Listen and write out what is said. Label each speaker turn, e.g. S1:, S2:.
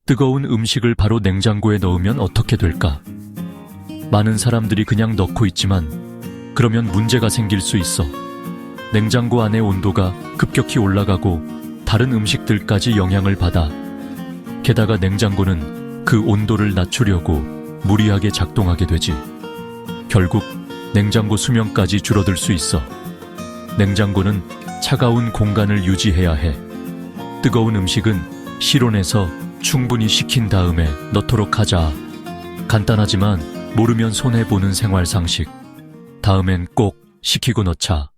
S1: 뜨거운 음식을 바로 냉장고에 넣으면 어떻게 될까? 많은 사람들이 그냥 넣고 있지만 그러면 문제가 생길 수 있어. 냉장고 안의 온도가 급격히 올라가고 다른 음식들까지 영향을 받아. 게다가 냉장고는 그 온도를 낮추려고 무리하게 작동하게 되지. 결국 냉장고 수명까지 줄어들 수 있어. 냉장고는 차가운 공간을 유지해야 해. 뜨거운 음식은 실온에서 충분히 식힌 다음에 넣도록 하자. 간단하지만 모르면 손해보는 생활 상식. 다음엔 꼭 식히고 넣자.